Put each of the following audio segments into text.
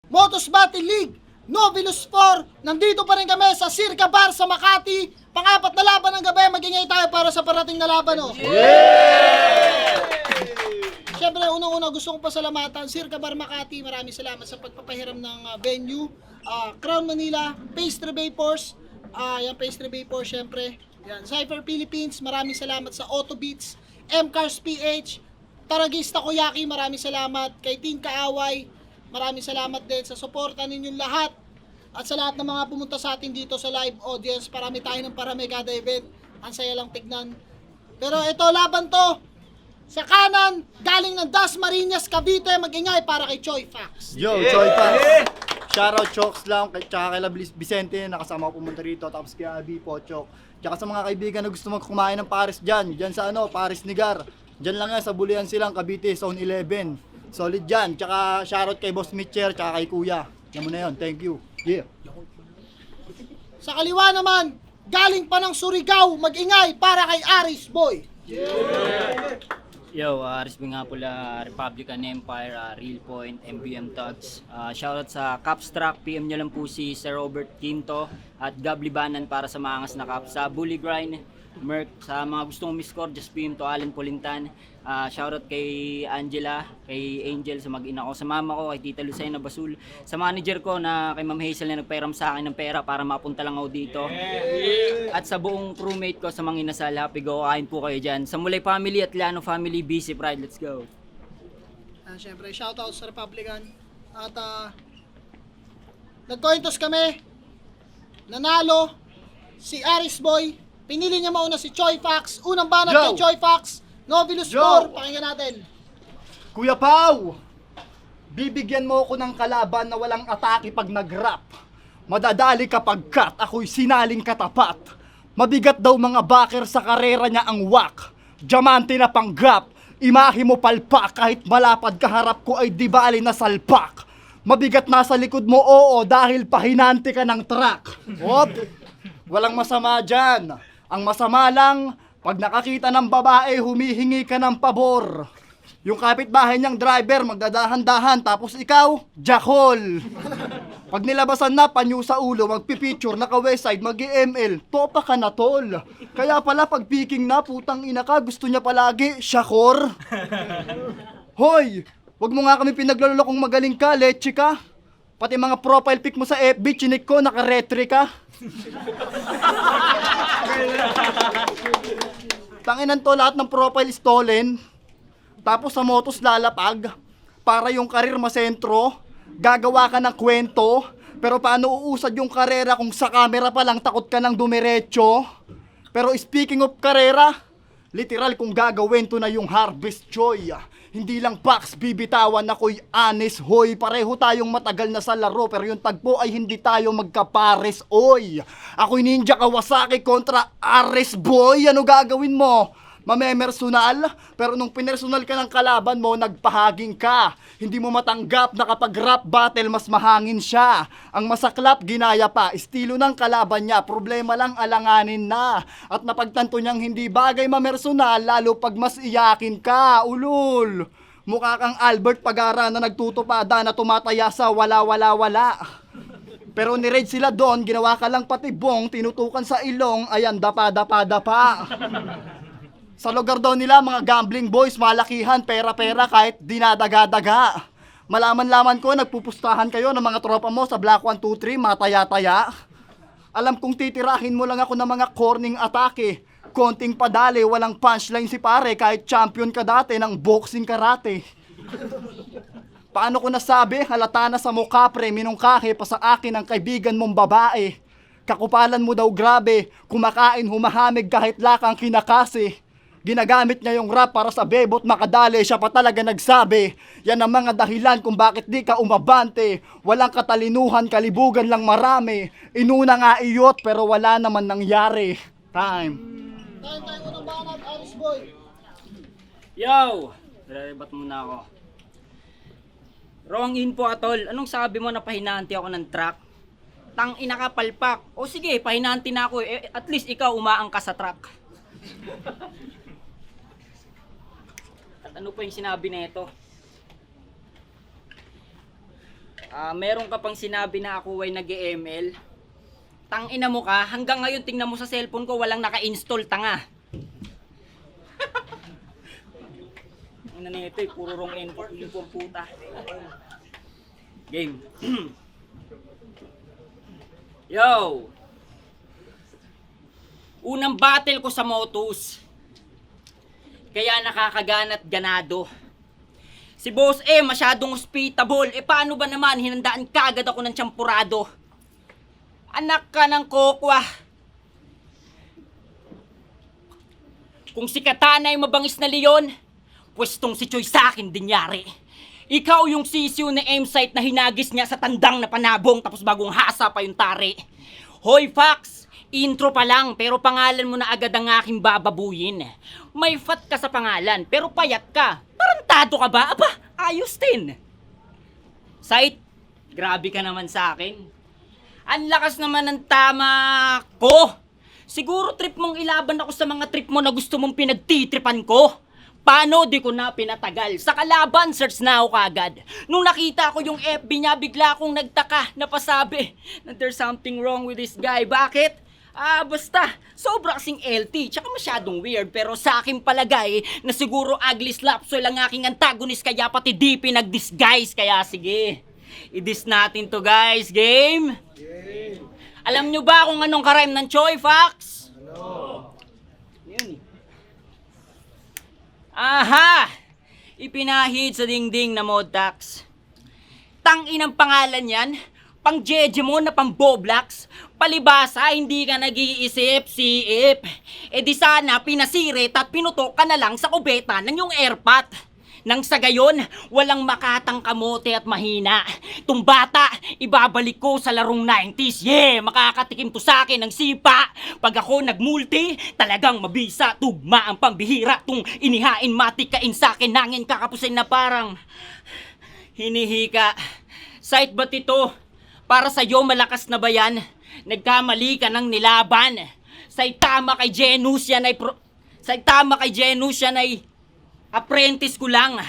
Motos Battle League, Novelus 4. Nandito pa rin kami sa Circa Bar sa Makati. Pang-apat na laban ng gabi, magingay tayo para sa parating na laban. Oh. Siyempre, unang-una gusto kong pasalamatan, Circa Bar Makati, maraming salamat sa pagpapahiram ng venue. Crown Manila, Pastry Vapors, yan Pastry Vapors siyempre. Yan, Cypher Philippines, maraming salamat sa Auto Beats, M-Cars PH, Taragista Koyaki, maraming salamat. Kay Team Kaaway, maraming salamat din sa suporta ninyong lahat. At sa lahat ng mga pumunta sa atin dito sa live audience, parami tayo ng parami kada event. Ang saya lang tignan. Pero ito, laban to. Sa kanan, galing ng Dasmariñas, Cavite, mag-ingay para kay Choi Fax. Yo, Choi Fax. Shoutout Chokes lang, tsaka kay Vicente, nakasama ko pumunta rito, tapos kay Abi, Pochok. Tsaka sa mga kaibigan na gusto kumain ng Paris dyan sa Paris Nigar. Dyan lang yan, sa Bulian silang, Cavite, Zone 11. Solid dyan. Tsaka shoutout kay Boss Mitcher, tsaka kay Kuya. Yan mo na yun, thank you. Yeah. Sa kaliwa naman, galing pa ng Surigao, mag-ingay para kay Aris Boy. Yo, Aris Boy nga pula, Republican Empire, Real Point, MBM Thugs. Shoutout sa Capstrack, PM nyo lang po si Sir Robert Quinto at Gab Libanan para sa mga angas na cap. Sa Bully Grind, Merc, sa mga gustong miscore, just PM to Alan Pulintan. Shoutout kay Angela, kay Angel, sa mag-ina ko, sa mama ko, kay Tita Lucena Basul, sa manager ko na kay Ma'am Hazel na nagpairam sa akin ng pera para mapunta lang ako dito. At sa buong crewmate ko, sa mga inasal, happy go, kain po kayo dyan. Sa Mulay Family at Lano Family, busy pride, let's go. Siyempre, shoutout sa Republican. At nagkointos kami, nanalo si Aris Boy. Pinili niya mauna si Choi Fax. Unang banat Yo! kay Choi Fax. Novelus Yo! 4. Pakinggan natin. Kuya Pau, bibigyan mo ako ng kalaban na walang atake pag nag-rap. Madadali kapag cut, ako'y sinaling katapat. Mabigat daw mga backer sa karera niya ang wak. Diamante na panggap, imahe mo palpak. Kahit malapad kaharap ko ay di bali na salpak. Mabigat nasa likod mo, oo, dahil pahinante ka ng truck. Op, walang masama dyan. Ang masama lang, pag nakakita ng babae, humihingi ka ng pabor. Yung kapitbahay niyang driver, magdadahan-dahan, tapos ikaw, jackal. Pag nilabasan na, panyo sa ulo, magpipicture, naka-westside, mag-ML, topa ka na tol. Kaya pala, pag peking na, putang ina ka, gusto niya palagi, syakor. Hoy, wag mo nga kami pinaglolo kung magaling ka, leche ka. Pati mga profile pic mo sa FB, chinik ko, naka-retry ka. Tanginan to, lahat ng profile stolen. Tapos sa motos lalapag. Para yung karir masentro. Gagawa ka ng kwento. Pero paano uusad yung karera kung sa camera pa lang takot ka ng dumiretso? Pero speaking of karera, literal kung gagawin to na yung harvest joy. Hindi lang box bibitawan, ako'y honest hoy. Pareho tayong matagal na sa laro, pero yung tagpo ay hindi tayo magkapares oy. Ako'y Ninja Kawasaki kontra Ares Boy. Ano gagawin mo? Mamemersonal? Pero nung pinersonal ka ng kalaban mo, nagpahaging ka. Hindi mo matanggap na kapag rap battle, mas mahangin siya. Ang masaklap, ginaya pa. Estilo ng kalaban niya, problema lang alanganin na. At napagtanto niyang hindi bagay mamersonal, lalo pag mas iyakin ka, ulul. Mukha kang Albert Pagara na nagtutupada na tumataya sa wala. Pero ni-raid sila doon, ginawa ka lang patibong, tinutukan sa ilong, ayan, dapa. Sa lugar daw nila, mga gambling boys, malakihan, pera-pera kahit dinadaga-daga. Malaman-laman ko, nagpupustahan kayo ng mga tropa mo sa Black 123, mataya-taya. Alam kong titirahin mo lang ako ng mga corning atake. Konting padali, walang punchline si pare, kahit champion ka dati ng boxing karate. Paano ko nasabi, halata na sa mukha pre, minungkahe pa sa akin ang kaibigan mong babae. Kakupalan mo daw grabe, kumakain humahamig kahit lakang kinakasi. Ginagamit niya yung rap para sa bebot makadali, siya pa talaga nagsabi. Yan ang mga dahilan kung bakit di ka umabante. Walang katalinuhan, kalibugan lang marami. Inuna nga iyot pero wala naman nangyari. Time. Tayo unang banat, Aris Boy. Yo! Rebat muna ako. Wrong info atol. Anong sabi mo na pahinanti ako ng truck? Tang ina ka palpak. O sige, pahinanti na ako. At least ikaw umaang ka sa truck. At ano pa yung sinabi na ito? Meron ka pang sinabi na ako ay nag-ML. Tangina mo ka, hanggang ngayon tingnan mo sa cellphone ko walang naka-install, tanga. Ano na ito, puro wrong info puta. Game. Yo! Unang battle ko sa Motus. Kaya nakakaganat ganado. Si Boss masyadong hospitable. Paano ba naman hinandaan kagad ako ng tsampurado? Anak ka ng kokwa. Kung si Katana ay mabangis na leon, pwestong si Choi sa akin din yari. Ikaw yung sisiw na aim site na hinagis niya sa tandang na panabong tapos bagong hasa pa yung tari. Hoy Fox, intro pa lang pero pangalan mo na agad ang aking bababuyin. May fat ka sa pangalan pero payat ka. Tarantado ka ba? Aba, ayos din. Sight, grabe ka naman sa akin. Ang lakas naman ng tama ko. Siguro trip mong ilaban ako sa mga trip mo na gusto mong pinagtitripan ko. Paano di ko na pinatagal? Sa kalaban, search na ako kagad. Nung nakita ko yung FB niya, bigla akong nagtaka, napasabi na there's something wrong with this guy. Bakit? Basta, sobra kasing LT, tsaka masyadong weird. Pero sa aking palagay, na siguro ugly slapsoil ang aking antagonist, kaya pati di pinag-disguise. Kaya sige, i-diss natin to guys. Game? Alam nyo ba kung anong karime ng Choi, Fox? Yun. Aha! Ipinahid sa dingding na Modtax. Tangin ang pangalan yan, pang jeje mo na pang Boblax. Palibasa, hindi ka nag-iisip-siip. Di sana pinasirit at pinutok ka na lang sa kubeta ng yung airpot. Nang sa gayon, walang makatang kamote at mahina. Tung bata, ibabalik ko sa larong 90s. Yeah, makakatikim to sa akin ng sipa. Pag ako nagmulti, talagang mabisa. Tugma ang pambihira. Tung inihain matikain sa akin. Nangin kakapusin na parang hinihika. Sight ba't ito? Para sa'yo malakas na ba yan? Nagkamali ka ng nilaban. Say tama kay Genus yan ay apprentice ko lang.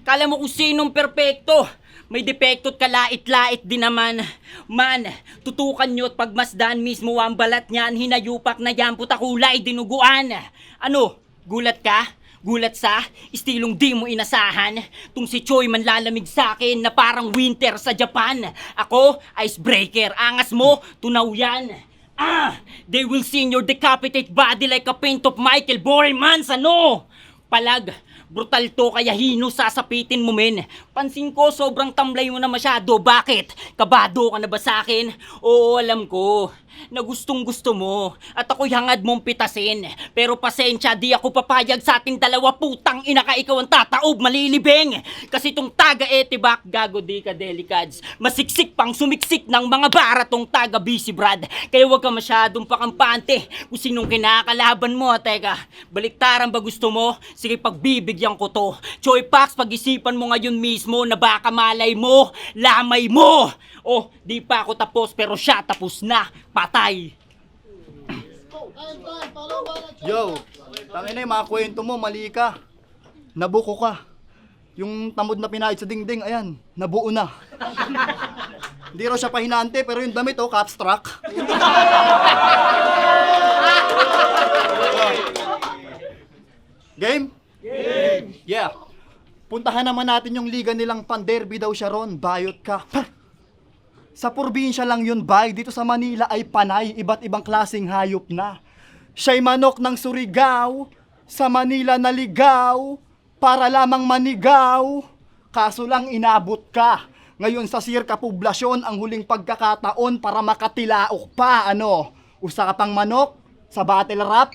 Kala mo kung sinong perpekto. May depekto't kalait-lait din naman. Man, tutukan nyo at pagmasdan mismo ang balat niyan. Hinayupak na yan, puta kulay, dinuguan. Ano, gulat ka? Gulat sa istilong di mo inasahan. Tung si Choi man lalamig sa akin na parang winter sa Japan. Ako, icebreaker. Angas mo, tunaw yan. They will see your decapitated body like a paint of Michael Boremans. Ano? Palag, brutal to kaya hino sasapitin mo men. Pansin ko sobrang tamlay mo na masyado. Bakit? Kabado ka na ba sa akin? Oo, alam ko na gustong gusto mo at ako'y hangad mong pitasin. Pero pasensya, di ako papayag sa ating dalawa. Putang ina ka, ikaw ang tataob, malilibeng. Kasi tong taga-etibak, gago di ka delicads. Masiksik pang sumiksik ng mga baratong taga-busy brad. Kaya wag ka masyadong pakampante kung sinong kinakalaban mo. Teka, baliktaran ba gusto mo? Sige, pagbibigyan ko to. Choi Pax, pag-isipan mo ngayon mismo na baka malay mo, lamay mo. Oh, di pa ako tapos pero siya tapos na. Patay. Yo, tangina yung mga kwento mo, mali ka. Nabuko ka. Yung tamod na pinahid sa dingding, ayan, nabuo na. Hindi raw siya pahinante, pero yung damit, capstruck. Game? Game! Yeah. Puntahan naman natin yung liga nilang pan-derby daw siya ron. Bayot ka. Sa probinsya lang yun, bay. Dito sa Manila ay panay. Iba't ibang klaseng hayop na. Siya'y manok ng Surigao. Sa Manila naligaw. Para lamang manigaw. Kaso lang inabot ka. Ngayon sa sirka poblasyon, ang huling pagkakataon para makatilaok pa. Ano? Usa ka pang manok? Sa battle rap?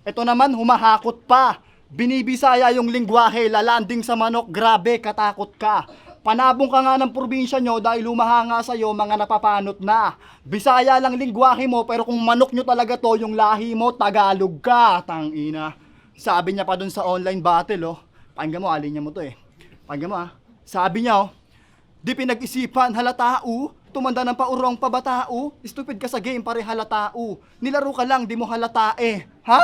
Ito naman, humahakot pa. Binibisaya yung lingwahe, lalanding sa manok, grabe, katakot ka. Panabong ka nga ng probinsya nyo dahil lumahanga sa'yo mga napapanot na. Bisaya lang lingwahe mo, pero kung manok nyo talaga to, yung lahi mo, Tagalog ka, tangina. Sabi niya pa dun sa online battle, pakinggan mo, alin niya mo to pakinggan mo sabi niya, di pinag-isipan, halatao, tumanda ng paurong pabatao, stupid ka sa game, pare halatao. Nilaro ka lang, di mo halatae. Ha?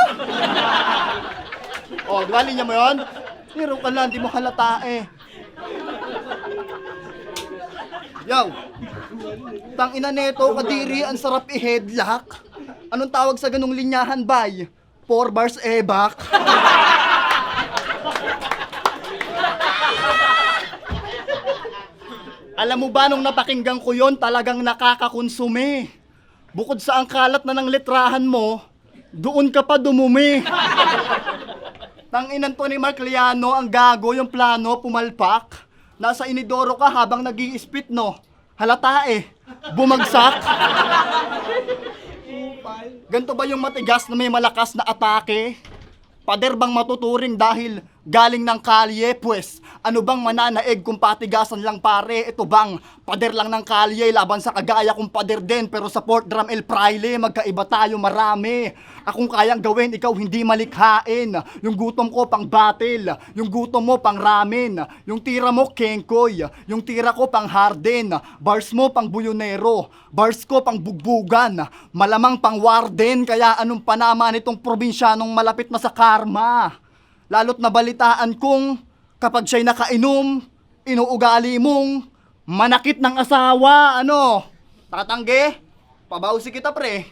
Gali niya mo yun? Nilaro ka lang, di mo halatae. Yaw. Tang ina neto, kadiri, ang sarap i-headlock. Anong tawag sa ganung linyahan, bay? 4 bars ebak. Alam mo ba, nung napakinggan ko yon, talagang nakakakonsume. Bukod sa ang kalat na ng letrahan mo, doon ka pa dumumi. Tanginan to ni Mark Liano, ang gago, yung plano, pumalpak. Nasa inidoro ka habang nag-i-spit, no? Halata eh, bumagsak. Ganto ba yung matigas na may malakas na atake? Pader bang matuturing dahil galing ng kalye? Pues, ano bang mananaig kung patigasan lang pare? Ito bang pader lang ng kalye laban sa kagaya kong pader din pero sa Port Drum El Fraile magkaiba tayo marami. Akong kayang gawin, ikaw hindi malikhain. Yung gutom ko pang battle, yung gutom mo pang ramen, yung tira mo kengkoy, yung tira ko pang harden, bars mo pang buyonero, bars ko pang bugbugan, malamang pang warden. Kaya anong panama nitong probinsyanong malapit na sa karma? Lalo't nabalitaan kong kapag siya'y nakainom, inuugali mong manakit ng asawa. Ano? Tatangge? Pabausi kita pre.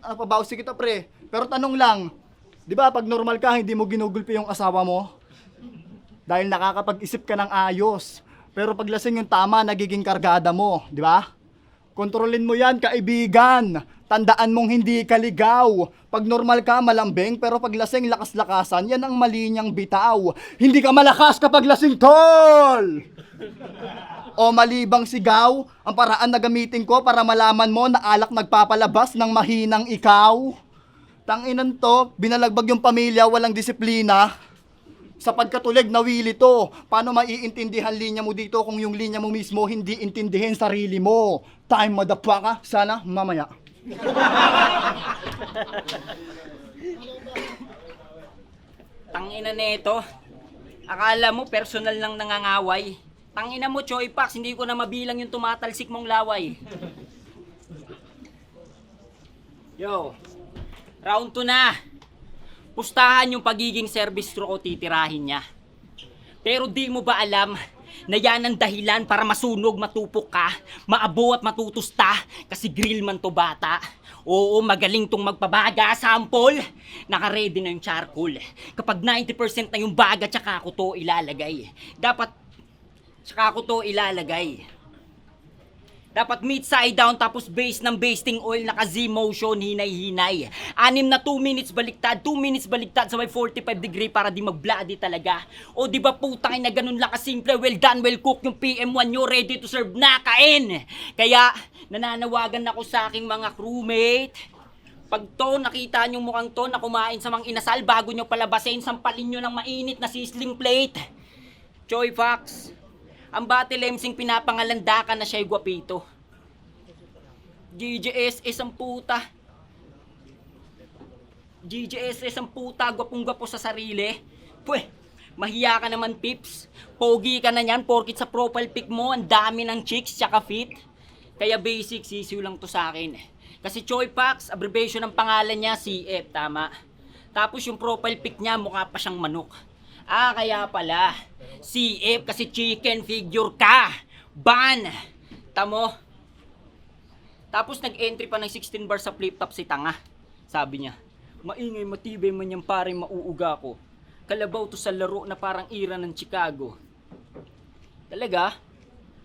Pabausi kita pre. Pero tanong lang, di ba pag normal ka, hindi mo ginugulpi yung asawa mo? Dahil nakakapag-isip ka ng ayos. Pero pag lasing yung tama, nagiging kargada mo. Di ba? Kontrolin mo yan, kaibigan. Tandaan mong hindi ka ligaw. Pag normal ka, malambing, pero pag lasing, lakas-lakasan, yan ang mali niyang bitaw. Hindi ka malakas kapag lasing, tol! O malibang sigaw, ang paraan na gamitin ko para malaman mo na alak nagpapalabas ng mahinang ikaw. Tanginan to, binalagbag yung pamilya, walang disiplina. Sa pagkatulig, nawili to. Paano maiintindihan linya mo dito kung yung linya mo mismo hindi intindihin sarili mo? Time motherfucker, sana mamaya. Tangina nito. Akala mo personal lang nangangaway. Tangina mo, Choy Pax, hindi ko na mabilang yung tumatalsik mong laway. Yo, round 2 na. Pustahan yung pagiging service crew o titirahin niya. Pero di mo ba alam na yan ang dahilan para masunog, matupok ka, maabo at matutusta kasi grill man to bata. Oo, magaling tong magpabaga, sample. Naka-ready na yung charcoal. Kapag 90% na yung baga, tsaka ko to ilalagay. Dapat meat side down tapos base ng basting oil naka Z motion hinay-hinay. 6 na 2 minutes baliktad, 2 minutes baliktad sa may 45 degree para di mag-bloody talaga. O di ba putang ina ganun lang kasimple, well done, well cooked yung PM1 nyo, ready to serve na, kain. Kaya nananawagan ako sa aking mga crewmate. Pag to, nakita nyo mukhang to na kumain sa mga inasal bago nyo palabasin, sampalin nyo ng mainit na sizzling plate. Choy Fox, ang Battle MCing pinapangalandakan na siya'y gwapito. GGSS ang puta. GGSS ang puta, gwapong-gwapo sa sarili. Pweh, mahiya ka naman, Pips. Pogi ka na yan, porkit sa profile pic mo, ang dami ng chicks, tsaka fit. Kaya basic, sisiw lang to sa akin. Kasi Choy Pax, abbreviation ng pangalan niya, CF, tama. Tapos yung profile pic niya, mukha pa siyang manok. Ah, kaya pala. CF kasi chicken figure ka. Ban. Tamo. Tapos nag-entry pa ng 16 bar sa flip top si tanga. Sabi niya, maingay matibay man yung pare mauuga ko. Kalabaw to sa laro na parang ira ng Chicago. Talaga?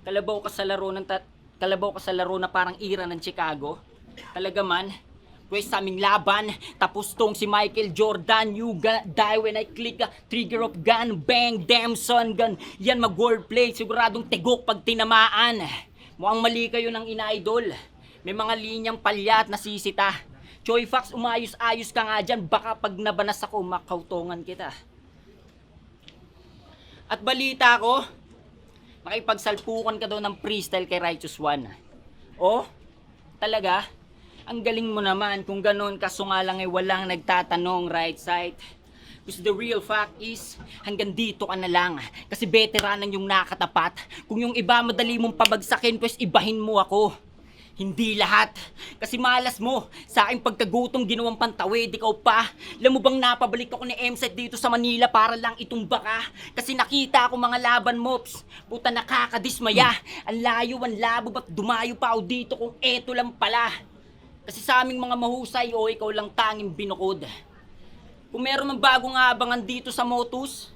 Kalabaw ka sa laro na parang ira ng Chicago? Talaga man? Pwes sa aming laban, tapos tong si Michael Jordan, you die when I click trigger of gun, bang, damn son gun. Yan mag-wordplay, siguradong tegok pag tinamaan. Mukhang mali kayo ng ina-idol. May mga linyang palya at nasisita. Choy Fox, umayos-ayos ka nga dyan, baka pag nabanas ako, makautongan kita. At balita ko, makipagsalpukan ka daw ng freestyle kay Righteous One. Oh, talaga? Ang galing mo naman kung gano'n kaso nga lang ay walang nagtatanong, right side. Because the real fact is, hanggang dito ka na lang. Kasi veteranan yung nakatapat. Kung yung iba madali mong pabagsakin, pues ibahin mo ako. Hindi lahat. Kasi malas mo. Sa aking pagkagutom ginawang pantawid, ikaw pa. Alam mo bang napabalik ako ni MSET dito sa Manila para lang itumba ka? Kasi nakita ako mga laban mo. Puta, nakakadismaya. Ang layo, ang labo, ba't dumayo pa ako dito kung eto lang pala? Kasi sa aming mga mahusay, o ikaw lang tanging binukod. Kung meron mang bagong abangan dito sa Motus,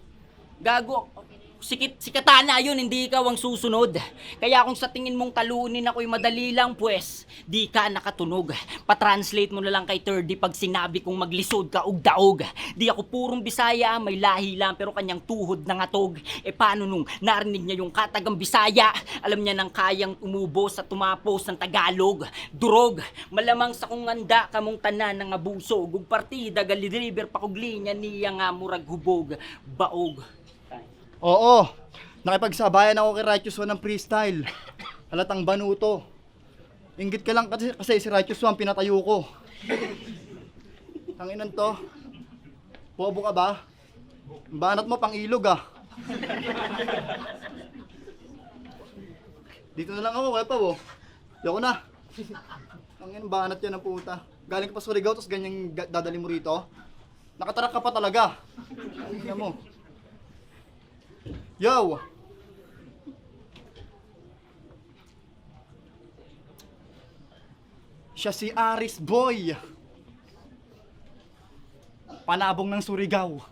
gago, sikatana yun, hindi ikaw ang susunod. Kaya kung sa tingin mong talunin ako'y madali lang, pues, di ka nakatunog. Pa-translate mo na lang kay 30 pag sinabi kong maglisod ka ug-daog. Di ako purong Bisaya, may lahi lang, pero kanyang tuhod na ngatog. E paano nung narinig niya yung katagang Bisaya? Alam niya nang kayang umubos at tumapos ng Tagalog. Durog, malamang sa kung anda kamong tanan ng abuso. Gug partida, gali-deliver pa kog linya niya nga murag hubog. Baog. Oo, nakipagsabayan ako kay Righteous One ng freestyle. Halatang banuto. Inggit ka lang kasi si Righteous One pinatayo ko. Tanginan to. Bobo ka ba? Banat mo pang ilog ah. Dito na lang ako, kaya pa bo. Yoko na. Tangin, banat yan ang puta. Galing ka pa Surigao, tapos ganyang dadali mo rito. Nakatarak ka pa talaga. Tingnan mo. Yo! Siya si Aris Boy. Panabong ng Surigao.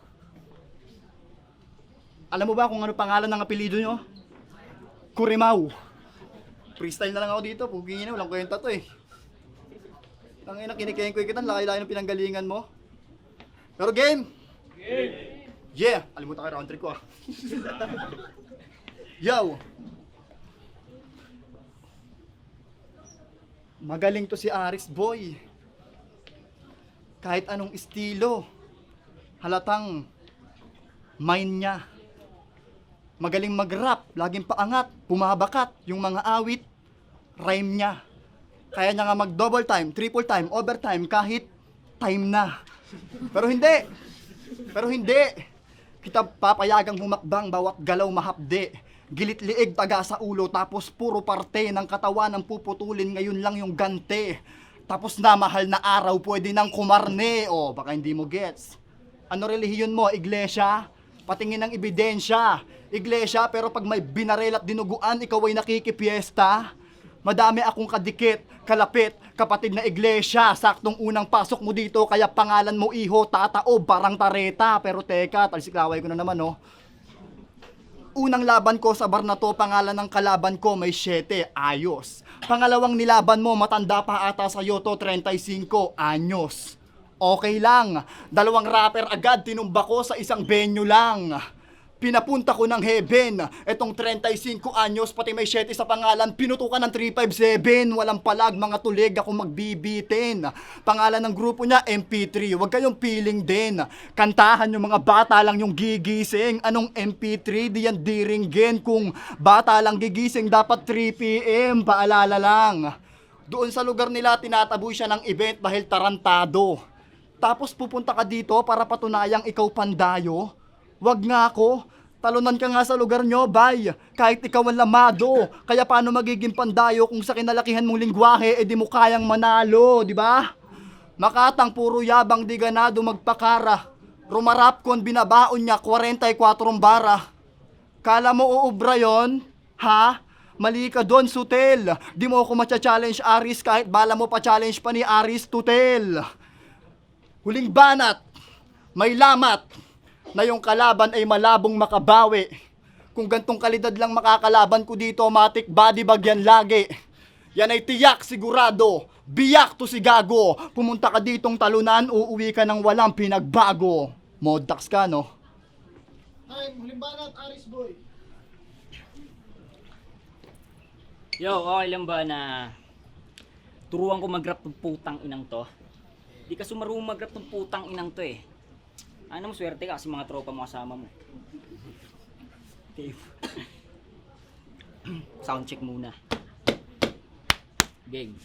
Alam mo ba kung ano pangalan ng apelido nyo? Kurimaw. Freestyle na lang ako dito. Pugingin na, walang kwenta to eh. Tangina, kinikengkoy kita. Laki-laki ng pinanggalingan mo. Pero game! Game! Yeah! Alimutan ko yung round trick ko ah. Yo! Magaling to si Aris Boy. Kahit anong estilo, halatang mind niya. Magaling mag-rap, laging paangat, bumabakat, yung mga awit, rhyme niya. Kaya niya nga mag-double time, triple time, overtime, kahit time na. Pero hindi. Kita papayagang humakbang bawat galaw mahapde. Gilit liig taga sa ulo tapos puro parte ng katawan ang puputulin ngayon lang yung gante. Tapos na mahal na araw pwede nang kumarne. O baka hindi mo gets. Ano relihiyon mo? Iglesia? Patingin ng ebidensya. Iglesia pero pag may binarel at dinuguan ikaw ay nakikipiesta. Madami akong kadikit, kalapit, kapatid na iglesia. Saktong unang pasok mo dito, kaya pangalan mo iho, tatao, barang tareta. Pero teka, talsiklaway ko na naman, no? Unang laban ko sa bar na to, pangalan ng kalaban ko, may 7, ayos. Pangalawang nilaban mo, matanda pa ata sa'yo to, 35 anyos. Okay lang, 2 rapper agad, tinumba ko sa isang venue lang. Pinapunta ko ng heaven, etong 35 anyos, pati may 7 sa pangalan, pinutukan ng 357, walang palag, mga tulig ako magbibitin. Pangalan ng grupo niya, MP3, huwag kayong feeling din. Kantahan yung mga bata lang yung gigising, anong MP3, di yan diringgin. Kung bata lang gigising, dapat 3 PM, paalala lang. Doon sa lugar nila, tinataboy siya ng event dahil tarantado. Tapos pupunta ka dito para patunayang ikaw pandayo. Wag nga ako, talunan ka nga sa lugar nyo, bay. Kahit ikaw ang lamado, kaya paano magiging pandayo kung sa kinalakihan mong lingwahe, di mo kayang manalo, di ba? Makatang puro yabang di ganado magpakara. Rumarap kon binabaon niya 44 bara. Kala mo uubra yon? Ha? Mali ka doon, Sutel. Di mo ako matcha-challenge Aris kahit bala mo pa-challenge pa ni Aris Tutel. Huling banat, may lamat na yung kalaban ay malabong makabawi. Kung gantong kalidad lang makakalaban ko dito, matik body bag yan lagi. Yan ay tiyak, sigurado. Biyak to si gago. Pumunta ka ditong talunan, uuwi ka ng walang pinagbago. Modax ka, no? Time, huling banat, Aris Boy. Yo, okay lang ba na turuan ko mag-rap ng putang inang to? Di ka sumarunong mag-rap ng putang inang to eh. Ano mo, swerte ka kasi mga tropa mo kasama mo. Dave. Sound check muna. Game.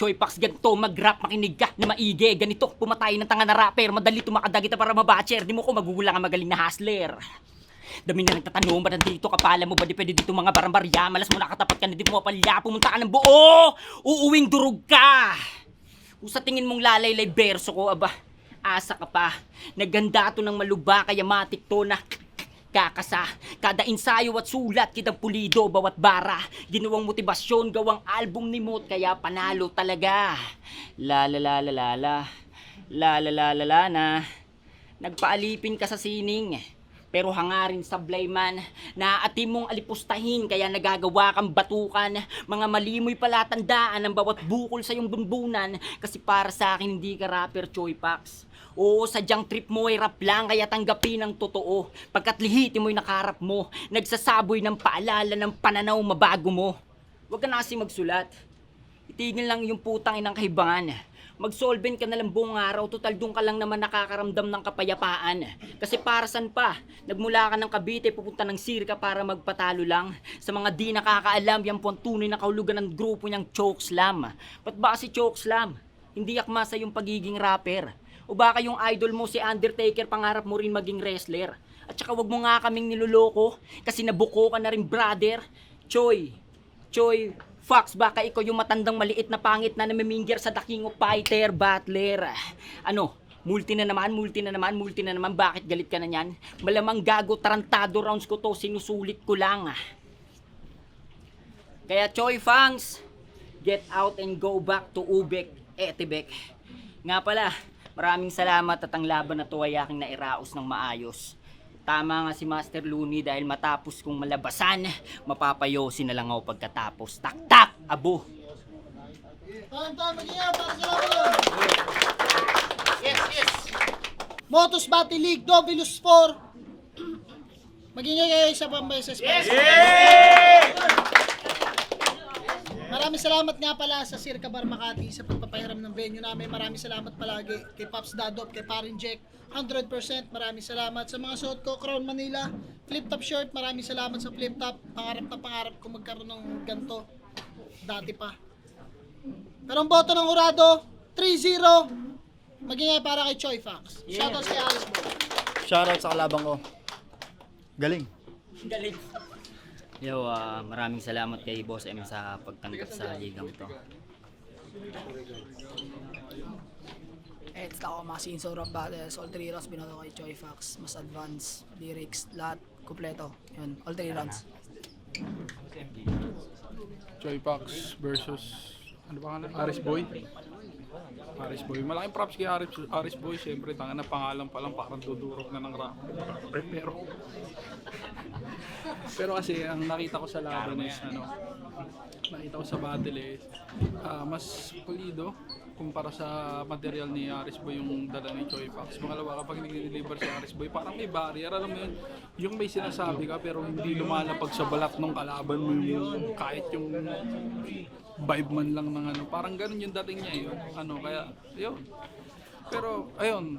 Choy Pax, ganito, mag-rap, makinig ka na maigi. Ganito, pumatay ng tanga na rapper. Madali tumakadagita para mabatcher. Di mo ko magugulang ang magaling na hustler. Dami na nagtatanong, ba't nandito ka pala mo ba di pwede dito mga barambarya? Malas mo nakatapat ka na di mo palya, pumunta ka ng buo! Uuwing durog ka! Kung sa tingin mong lalaylay berso ko, aba, asa ka pa. Nagganda to ng maluba, kaya matik to na kakasa. Kada ensayo at sulat, kitang pulido, bawat bara. Ginawang motibasyon, gawang album ni Moot, kaya panalo talaga. La la la la la la. La la la la la na. Nagpaalipin ka sa sining. Pero hangarin sablay man, naaatim mong alipustahin, kaya nagagawa kang batukan. Mga malimoy palatandaan ang bawat bukol sa iyong bunbunan. Kasi para sa akin hindi ka rapper, Choy Pax. Oo, sadyang trip mo ay rap lang, kaya tanggapin ang totoo. Pagkat lihitin mo'y nakarap mo, nagsasaboy ng paalala ng pananaw mabago mo. Huwag ka na kasi magsulat. Itigil lang yung putang inang kahibangan. Mag-solvent ka na lang buong araw, total doon ka lang naman nakakaramdam ng kapayapaan. Kasi para saan pa? Nagmula ka ng Cavite, pupunta ng Sirka para magpatalo lang. Sa mga di nakakaalam, yan po ang tunay na kahulugan ng grupo niyang Chokeslam. Ba't ba si Chokeslam? Hindi akma sa yung pagiging rapper. O baka yung idol mo si Undertaker, pangarap mo rin maging wrestler. At saka wag mo nga kaming niloloko, kasi nabuko ka na rin brother. Choy, Fox, baka ikaw yung matandang maliit na pangit na namimingger sa The King of Fighter, Battler. Ano, multi na naman, bakit galit ka na yan? Malamang gago, tarantado rounds ko to, sinusulit ko lang. Kaya Choy Fangs, get out and go back to Ubek, Etebek. Nga pala, maraming salamat at ang laban na to ay aking nairaos ng maayos. Tama nga si Master Looney dahil matapos kong malabasan, mapapayosin na lang ako pagkatapos. Tak-tak! Abo! Tahan, mag-iyan, para sa laban. Yes. Motos Battle League, Dovilus 4. Mag-iyan kayo sa pambayas sa space. Maraming salamat nga pala sa Circa Bar Makati sa pagpapahiram ng venue namin. Maraming salamat palagi kay Pops Dadop, kay Parin Jack. 100% maraming salamat sa mga suot ko, Crown Manila, flip top shirt, maraming salamat sa flip top. Pangarap ko magkaroon ng ganito. Dati pa. Pero ang boto ng Urado, 3-0. Magingay para kay Choy Fox. Shoutout kay Alice Boy. Shoutout sa kalabang ko. Galing. Galing! Yo, maraming salamat kay Boss M sa pagtanggap sa ligang to. It's ako mga scenes of rap battles, all 3 rounds binoto kay Choy Fox, mas advanced, lyrics, lahat, kumpleto. Yun, all 3 rounds. Choy Pax versus ano ba nga Aris Boy. Malaking props kay Aris Boy. Siyempre, tanga na pangalan pa lang parang dudurog na ng rap. Pero kasi ang nakita ko sa laban is nakita ko sa battle is mas pulido kumpara sa material ni Aris Boy yung dala ni Choy Pax. Pangalawa, kapag nag-deliver si Aris Boy, parang may barrier, alam mo yun, yung may sinasabi ka pero hindi lumalapag sa balat ng kalaban mo yung kahit yung vibe man lang ng parang ganun yung dating niya yun. Kaya, yun. Pero, ayun.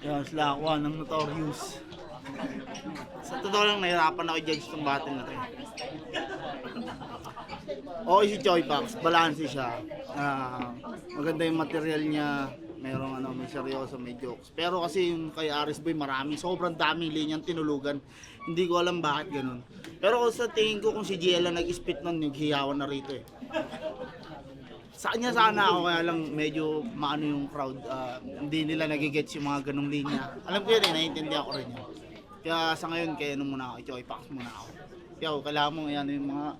Yan, sila ako ng Notorious. Sa totoo lang, nahirapan ako i-judge itong battle na to. Okay si Choy Pax, balanse siya. Maganda yung material niya, merong may seryoso, may jokes. Pero kasi yung kay Aris Boy, sobrang daming linyang tinulugan. Hindi ko alam bakit ganun. Pero sa tingin ko kung si Giela nag-spit nun, naghiyawan na rito eh. Sa kanya sana ako, kaya lang medyo maano yung crowd. Hindi nila nagigets yung mga ganung linya. Alam ko yun eh, naiintindihan ko rin yun. Kaya sa ngayon, kaya muna ako, Choy Pax muna ako. Kaya kailangan mo yung mga